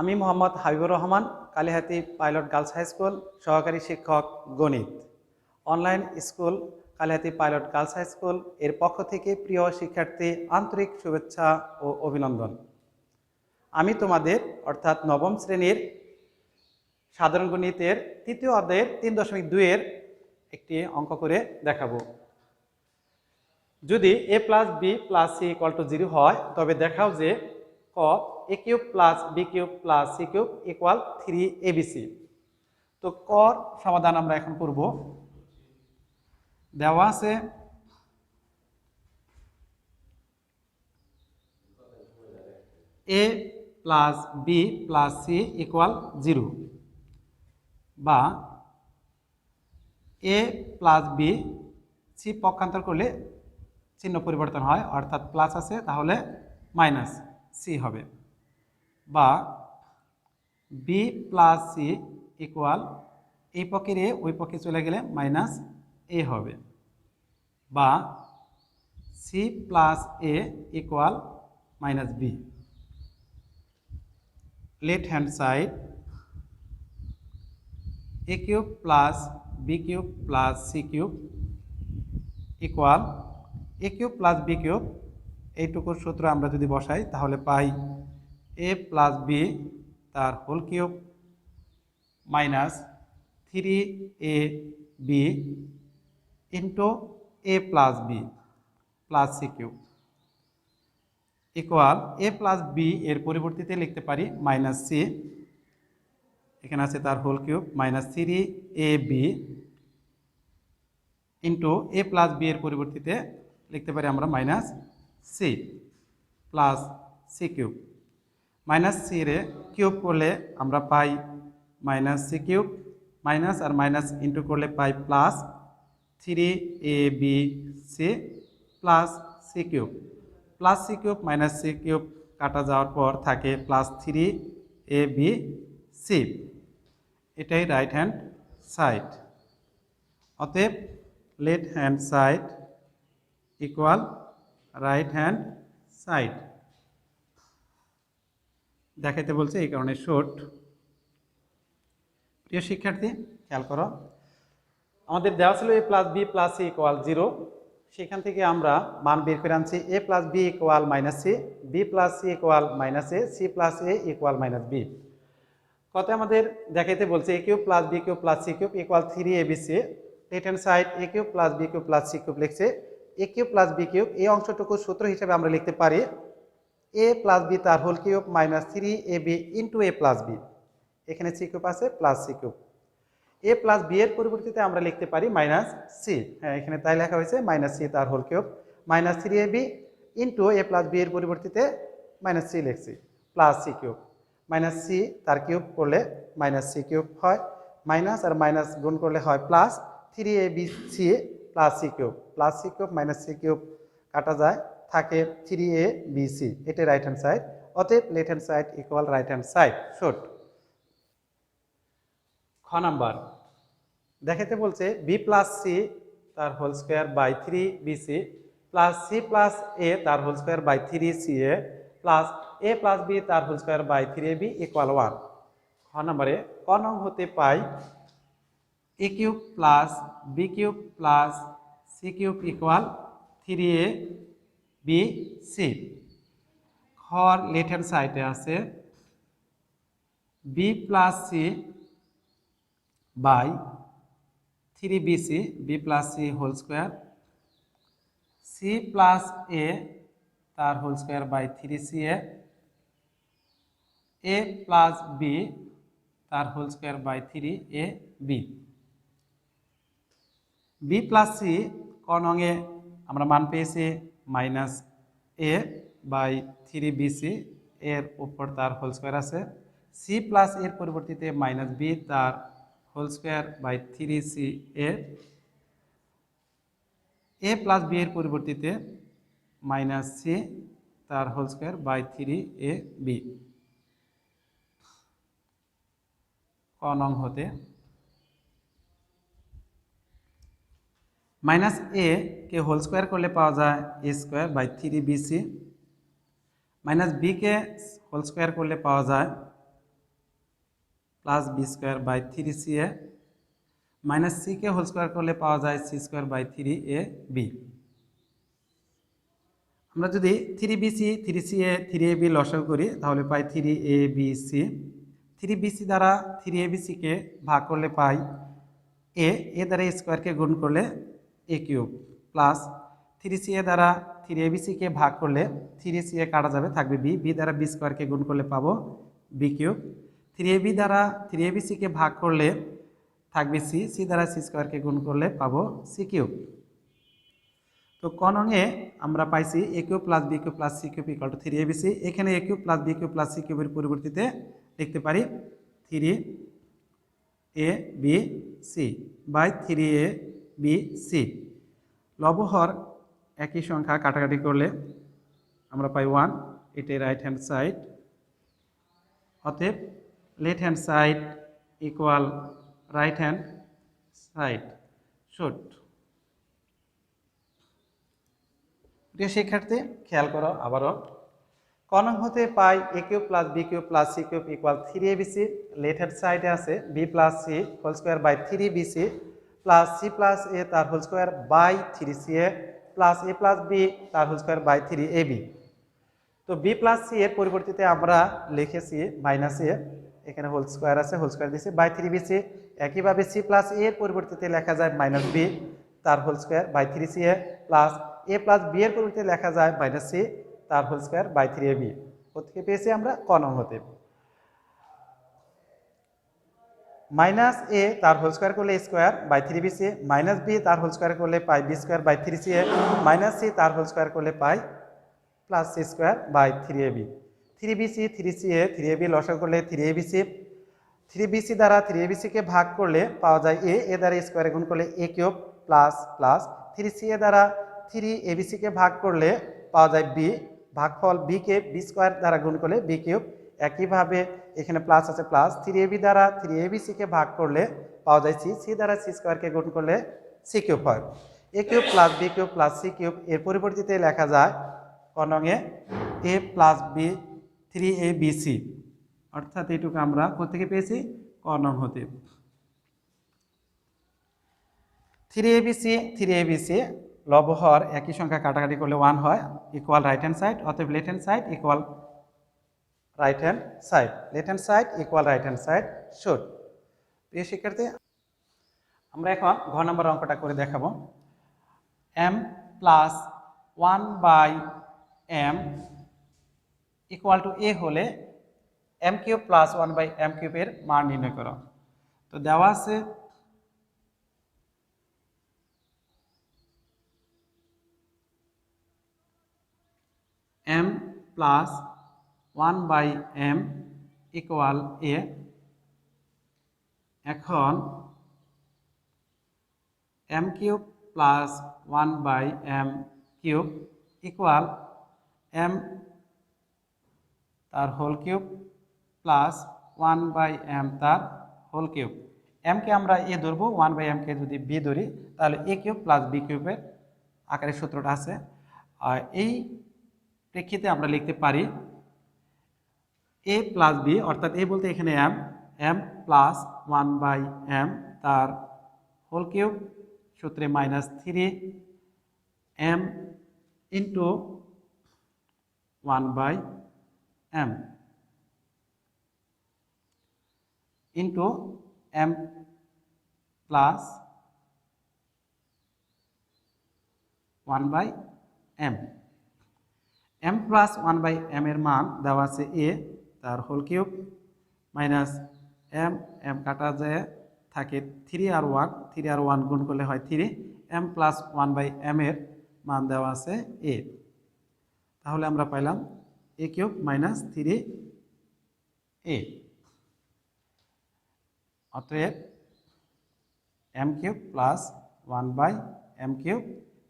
আমি Mohammad Habibur Rahman, Kalihati pilot girls high school সহকারী শিক্ষক গণিত। Online school Kalihati pilot girls high school এর পক্ষ থেকে প্রিয় শিক্ষার্থী, আন্তরিক শুভেচ্ছা ও অভিনন্দন। আমি তোমাদের অর্থাৎ নবম শ্রেণীর সাধারণ গণিতের তৃতীয় অধ্যায়ের 3.2 এর একটি অঙ্ক করে দেখাবো। যদি a plus b plus c equal to 0 হয়, তবে দেখাও যে ক a cube plus b cube plus c cube equal 3abc। তো কর সমাধান আমরা এখন করব। দেওয়া আছে a plus b plus c equal 0, বা a প্লাস b c পক্ষান্তর করলে চিহ্ন পরিবর্তন হয়, অর্থাৎ প্লাস আছে তাহলে মাইনাস সি হবে, বা বি প্লাস সি ইকুয়াল এই পক্ষের এ ওই পক্ষে চলে গেলে মাইনাস এ হবে, বা c plus a equal minus b. Left hand side a cube plus B cube plus C cube equal a cube plus B cube, এইটুকুর সূত্র আমরা যদি বসাই তাহলে পাই এ প্লাস বি তার whole cube minus 3ab into A plus b plus C cube equal a plus B এর পরিবর্তিতে লিখতে পারি মাইনাস সি, এখানে আছে তার whole cube minus 3ab into এ প্লাস বি এর পরিবর্তিতে লিখতে পারি আমরা minus C plus C cube. Minus C রে কিউব করলে আমরা পাই মাইনাস সি কিউব, মাইনাস আর মাইনাস ইন্টু করলে পাই plus 3abc plus C cube. Plus C cube minus C cube কাটা যাওয়ার পর থাকে প্লাস 3abc। এটাই রাইট হ্যান্ড সাইড। অতএব left hand side equal right hand side. দেখাইতে বলছে এই কারণে শর্ট। প্রিয় শিক্ষার্থী, খেয়াল করো, আমাদের দেওয়া ছিল a plus b plus c equal 0, সেখান থেকে আমরা মান বের করে আনছি a plus b equal minus c, b plus c equal minus a, c plus a equal minus b. কত আমাদের দেখাইতে বলছে a cube plus B cube plus C cube equal 3abc। Left hand side a cube plus B cube plus C cube লিখছে, a cube plus B cube এই অংশটুকু সূত্র হিসেবে আমরা লিখতে পারি এ প্লাস বি তার whole cube minus 3ab into এ plus b, এখানে সি কিউব আছে plus C cube. A plus B এর পরিবর্তিতে আমরা লিখতে পারি মাইনাস সি, হ্যাঁ এখানে তাই লেখা হয়েছে মাইনাস সি তার whole cube minus 3ab into এ প্লাস বি এর পরিবর্তিতে মাইনাস সি লিখছি plus C cube. Minus C তার কিউব করলে মাইনাস সি কিউব হয়, মাইনাস আর মাইনাস গুণ করলে হয় plus 3abc plus C cube. Plus C cube minus C cube কাটা যায়, থাকে 3abc। এটা রাইট হ্যান্ড সাইড। অতএব left hand side equal right hand side, শর্ট। খ নাম্বার দেখাতে বলছে বি প্লাস সি তার whole square by 3bc plus c plus a তার whole square by 3ca plus a plus B তার whole square by 3ab equal 1। খ নাম্বারে ক নং হতে পাই a cube plus B cube plus C cube equal 3abc। খর left hand সাইডে আছে b plus c by 3bc, b plus c whole square, c plus a তার whole square by 3ca, A plus B তার whole square by 3ab। B plus C ক নঙে আমরা মান পেয়েছি মাইনাস এ বাই 3bc, এর উপর তার হোল স্কোয়ার আছে, সি প্লাস এর পরিবর্তিতে মাইনাস বি তার whole square by 3ca, A plus B এর পরিবর্তিতে মাইনাস সি তার হোল স্কোয়ার বাই 3ab। ক নং হতে माइनस ए के होल स्क्वायर करले पाওয়া যায় a square by 3bc, minus b के होल स्क्वायर करले पाওয়া যায় plus b square by three c a minus সিকে হোল স্কোয়ার করলে পাওয়া যায় c square by three A b. আমরা যদি three b C three c a three A b লসাগু করি তাহলে পাই three A B C. Three b c দ্বারা থ্রি এ বি সিকে ভাগ করলে পাই এ দ্বারা স্কোয়ারকে গুণ করলে a cube plus three c a দ্বারা থ্রি এ বি সিকে ভাগ করলে থ্রি সি এ কাটা যাবে, থাকবে বি, বি দ্বারা বি স্কোয়ারকে গুণ করলে পাবো B cube. Three A B দ্বারা থ্রি এ বি সিকে ভাগ করলে থাকবে সি, সি দ্বারা সি স্কোয়ারকে গুণ করলে পাবো সি কিউব। তো ক নংয়ে আমরা পাইছি a cube plus B cube plus C cube equal to three A B c. এখানে a cube plus B cube plus c কিউবের পরিবর্তিতে লিখতে পারি three A B c by three A B C. লবহর একই সংখ্যা কাটাকাটি করলে আমরা পাই 1, এটাই রাইট হ্যান্ড সাইড, অতএব left hand side equal right hand side should. প্রিয় শিক্ষার্থী খেয়াল করো আবারও, ক নং হতে পাই a cube plus B cube plus C cube equal three A B c. Left hand সাইডে আছে b plus c whole square by three b c plus c plus a তার whole square by three c a plus a plus B তার whole square by three A b. তো b plus c এর পরিবর্তিতে আমরা লিখেছি minus a, এখানে whole square আছে, whole square দিয়েছি বাই থ্রি বি সি। একইভাবে সি প্লাস এর পরিবর্তিতে লেখা যায় মাইনাস বি তার whole square by three c a plus a plus B এর পরিবর্তে লেখা যায় মাইনাস সি তার whole square by three A b. কোথেকে পেয়েছি আমরা? ক নং হতে। মাইনাস এ তার হোল স্কোয়ার করলে square by three b c, minus B তার হোল স্কোয়ার করলে পাই b square by three c a, minus C তার হোল স্কোয়ার করলে পাই plus C square by three A b. Three b C three c a three A b লসাগু করলে three A B C, three b c দ্বারা three এ b সিকে ভাগ করলে পাওয়া যায় এ দ্বারা স্কোয়ারে গুণ করলে a cube plus plus three c a দ্বারা থ্রি এ বি সিকে ভাগ করলে পাওয়া যায় বি, ভাগফল বিকে বি স্কোয়ার দ্বারা গুণ করলে বি কিউব। একইভাবে এখানে প্লাস আছে প্লাস থ্রি এ বি দ্বারা থ্রি এ বি সিকে ভাগ করলে পাওয়া যায় সি, সি দ্বারা সি স্কোয়ারকে গুণ করলে সি কিউব হয়। A cube plus B cube plus C cube এর পরিবর্তিতে লেখা যায় ক নংয়ে A plus B three A B C, অর্থাৎ এইটুকু আমরা কোথেকে পেয়েছি? ক নং হতে। Three A B C three A B C লবহর একই সংখ্যা কাটাকাটি করলে 1 হয়, ইকুয়াল রাইট হ্যান্ড সাইড, অতএব left hand side equal right hand side, left hand side equal right hand side should. প্রিয় শিক্ষার্থী, আমরা এখন ঘ নম্বর অঙ্কটা করে দেখাবো। M plus 1 by M equal to A হলে M cube plus 1 by M কিউবের মান নির্ণয় করো। তো দেওয়া আছে M plus 1 by M equal A. এখন M cube plus 1 by M cube equal M তার whole cube plus 1 by M তার হোল কিউব। এমকে আমরা এ ধরবো, 1 বাই এমকে যদি বি ধরি তাহলে এ কিউব প্লাস বি কিউবের আকারে সূত্রটা আছে। আর এই প্রেক্ষিতে আমরা লিখতে পারি এ প্লাস বি, অর্থাৎ এ বলতে এখানে m, m plus 1 by M তার হোল কিউব সূত্রে minus 3 m into 1 by m into m plus 1 by m. M plus 1 by m এর মান দেওয়া আছে এ তার whole cube minus m, m কাটা যায় থাকে 3 আর 1, 3 আর 1 গুণ করলে হয় 3, এম প্লাস 1 বাই এম এর মান দেওয়া আছে এ। তাহলে আমরা পাইলাম এ কিউব মাইনাস 3 এ, অতএব m cube plus 1 by M cube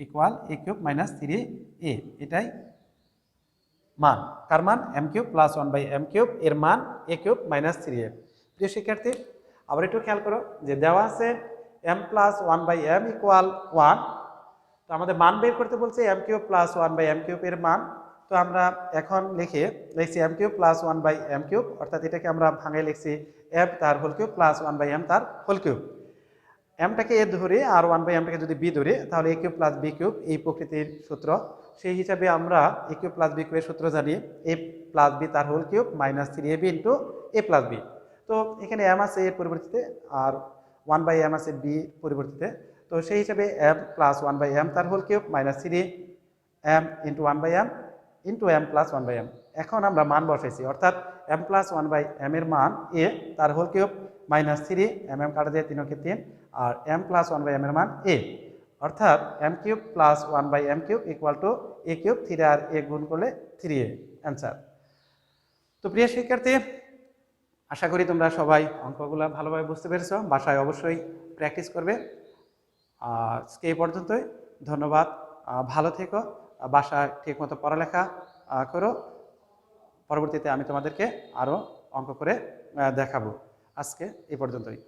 equal a cube minus 3 a. এটাই মান, কার মান? M cube plus 1 by M cube এর মান এ কিউব মাইনাস 3 এ। প্রিয় শিক্ষার্থী, আবার একটু খেয়াল করো যে দেওয়া আছে M plus 1 by M equal 1, তো আমাদের মান বের করতে বলছে m cube plus 1 by M cube এর মান। তো তো আমরা এখন লিখছি M cube plus 1/m cube, অর্থাৎ এটাকে আমরা ভাঙায় লিখছি এম তার হোল কিউব প্লাস 1/m তার হোল কিউব। এমটাকে এ ধরে আর 1/mটাকে যদি বি ধরে তাহলে এ কিউব প্লাস বি কিউব এই প্রকৃতির সূত্র। সেই হিসাবে আমরা এ কিউব প্লাস বি কিউবের সূত্র জানি এ প্লাস বি তার whole cube minus 3ab into এ প্লাস বি। তো এখানে এম আছে এর পরিবর্তিতে আর 1/m আছে বি পরিবর্তিতে। তো সেই হিসাবে এম প্লাস 1/m তার whole cube minus 3m into 1/m into m plus 1/m। এখন আমরা মান বসাইছি, অর্থাৎ এম প্লাস 1/m এর মান এ তার হোল কিউব মাইনাস 3 mm কাটা যায় 3 কে 3 আর m প্লাস 1/m এর মান a, অর্থাৎ m cube plus 1/m cube equal to a cube 3 আর a গুণ করলে 3a অ্যান্সার। তো প্রিয় শিক্ষার্থী, আশা করি তোমরা সবাই অঙ্কগুলো ভালোভাবে বুঝতে পেরেছো। বাসায় অবশ্যই প্র্যাকটিস করবে। আজকে এই পর্যন্তই, ধন্যবাদ। ভালো থেকো, বাসায় ঠিকমতো পড়ালেখা করো। পরবর্তীতে আমি তোমাদেরকে আরও অঙ্ক করে দেখাবো। আজকে এই পর্যন্তই।